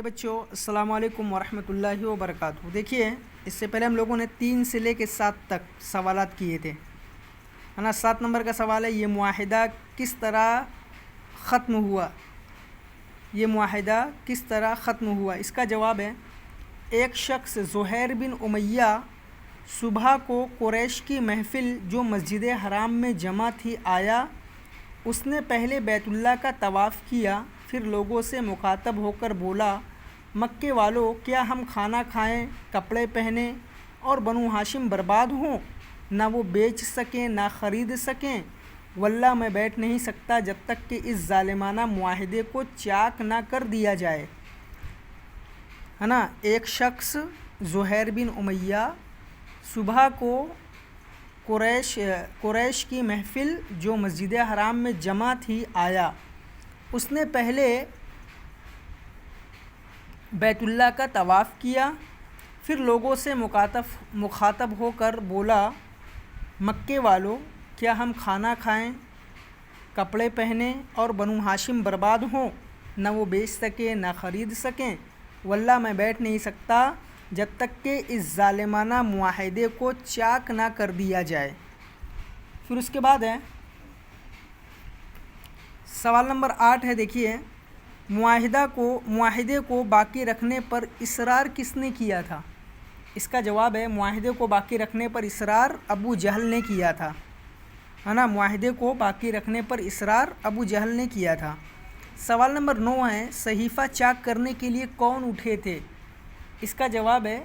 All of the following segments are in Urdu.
بچوں السلام علیکم ورحمۃ اللہ وبرکاتہ۔ دیکھیے اس سے پہلے ہم لوگوں نے 3 سے لے کے 7 تک سوالات کیے تھے، ہے نا۔ 7 نمبر کا سوال ہے، یہ معاہدہ کس طرح ختم ہوا؟ یہ معاہدہ کس طرح ختم ہوا؟ اس کا جواب ہے، ایک شخص زہیر بن امیہ صبح کو قریش کی محفل جو مسجد حرام میں جمع تھی آیا۔ اس نے پہلے بیت اللہ کا طواف کیا، پھر لوگوں سے مخاطب ہو کر بولا، مکے والو کیا ہم کھانا کھائیں، کپڑے پہنیں اور بنو ہاشم برباد ہوں، نہ وہ بیچ سکیں نہ خرید سکیں؟ واللہ میں بیٹھ نہیں سکتا جب تک کہ اس ظالمانہ معاہدے کو چاک نہ کر دیا جائے، ہے نا۔ ایک شخص زہیر بن امیہ صبح کو قریش کی محفل جو مسجد حرام میں جمع تھی آیا۔ اس نے پہلے بیت اللہ کا طواف کیا، پھر لوگوں سے مخاطب ہو کر بولا، مکے والو کیا ہم کھانا کھائیں، کپڑے پہنیں اور بنو ہاشم برباد ہوں، نہ وہ بیچ سکیں نہ خرید سکیں؟ واللہ میں بیٹھ نہیں سکتا جب تک کہ اس ظالمانہ معاہدے کو چاک نہ کر دیا جائے۔ پھر اس کے بعد ہے سوال نمبر 8 ہے، دیکھیے، معاہدے کو باقی رکھنے پر اصرار کس نے کیا تھا؟ اس کا جواب ہے، معاہدے کو باقی رکھنے پر اصرار ابو جہل نے کیا تھا، ہے نا۔ معاہدے کو باقی رکھنے پر اصرار ابو جہل نے کیا تھا۔ سوال نمبر 9 ہے، صحیفہ چاک کرنے کے لیے کون اٹھے تھے؟ اس کا جواب ہے،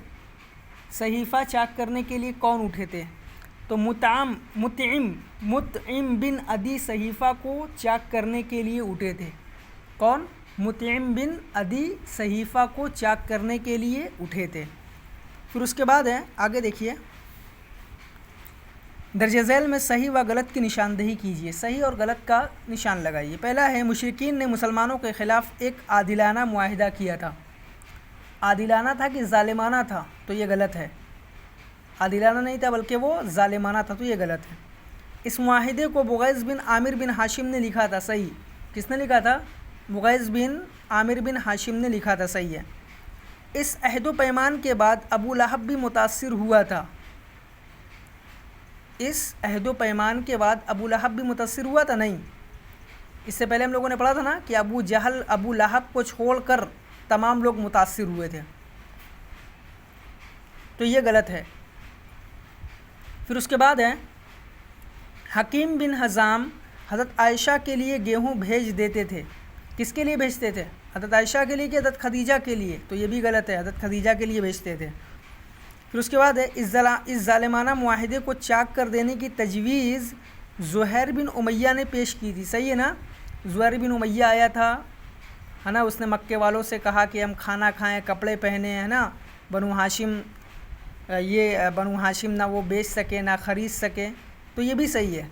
صحیفہ چاک کرنے کے لیے کون اٹھے تھے؟ تو مطعم بن عدی صحیفہ کو چاک کرنے کے لیے اٹھے تھے۔ کون؟ مطعم بن عدی صحیفہ کو چاک کرنے کے لیے اٹھے تھے۔ پھر اس کے بعد ہے، آگے دیکھیے، درج ذیل میں صحیح و غلط کی نشاندہی کیجیے، صحیح اور غلط کا نشان لگائیے۔ پہلا ہے، مشرکین نے مسلمانوں کے خلاف ایک عادلانہ معاہدہ کیا تھا۔ عادلانہ تھا کہ ظالمانہ تھا؟ تو یہ غلط ہے۔ عادلانہ نہیں تھا بلکہ وہ ظالمانہ تھا، تو یہ غلط ہے۔ اس معاہدے کو بغیظ بن عامر بن ہاشم نے لکھا تھا، صحیح۔ کس نے لکھا تھا؟ بغیظ بن عامر بن ہاشم نے لکھا تھا، صحیح ہے۔ اس عہد و پیمان کے بعد ابو لہب بھی متاثر ہوا تھا۔ اس عہد و پیمان کے بعد ابو لہب بھی متاثر ہوا تھا؟ نہیں۔ اس سے پہلے ہم لوگوں نے پڑھا تھا نا کہ ابو لہب کو چھوڑ کر تمام لوگ متاثر ہوئے تھے، تو یہ غلط ہے۔ پھر اس کے بعد ہے، حکیم بن حزام حضرت عائشہ کے لیے گیہوں بھیج دیتے تھے۔ کس کے لیے بھیجتے تھے؟ حضرت عائشہ کے لیے کہ حضرت خدیجہ کے لیے؟ تو یہ بھی غلط ہے، حضرت خدیجہ کے لیے بھیجتے تھے۔ پھر اس کے بعد ہے، اس ظالمانہ معاہدے کو چاک کر دینے کی تجویز زہیر بن امیہ نے پیش کی تھی، صحیح ہے نا۔ زہیر بن امیہ آیا تھا، ہے نا، اس نے مکے والوں سے کہا کہ ہم کھانا کھائیں، کپڑے پہنے، ہے نا، بنو ہاشم نہ وہ بیچ سکے نہ خرید سکے، تو یہ بھی صحیح ہے۔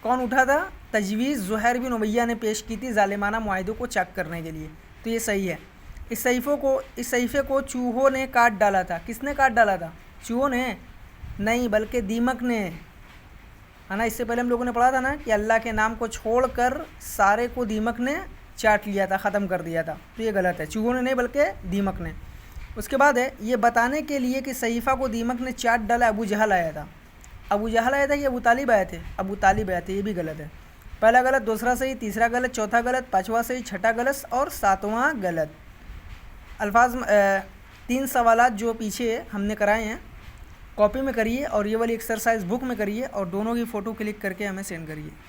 کون اٹھا تھا؟ تجویز زہیر بن امیہ نے پیش کی تھی ظالمانہ معاہدوں کو چاک کرنے کے لیے، تو یہ صحیح ہے۔ اس صحیفے کو چوہوں نے کاٹ ڈالا تھا۔ کس نے کاٹ ڈالا تھا؟ چوہوں نے نہیں بلکہ دیمک نے، ہے نا۔ اس سے پہلے ہم لوگوں نے پڑھا تھا نا کہ اللہ کے نام کو چھوڑ کر سارے کو دیمک نے چاٹ لیا تھا، ختم کر دیا تھا، تو یہ غلط ہے۔ چوہوں نے نہیں بلکہ دیمک نے۔ اس کے بعد ہے، یہ بتانے کے لیے کہ صحیفہ کو دیمک نے چاٹ ڈالا ابو جہل آیا تھا۔ ابو جہل آیا تھا کہ ابو طالب آئے تھے؟ ابو طالب آئے تھے، یہ بھی غلط ہے۔ پہلا غلط، دوسرا صحیح، تیسرا غلط، چوتھا غلط، پانچواں صحیح، چھٹا غلط اور ساتواں غلط۔ 3 سوالات جو پیچھے ہم نے کرائے ہیں، کاپی میں کریے اور یہ والی ایکسرسائز بک میں کریے، اور دونوں کی فوٹو کلک کر کے ہمیں سینڈ کریے۔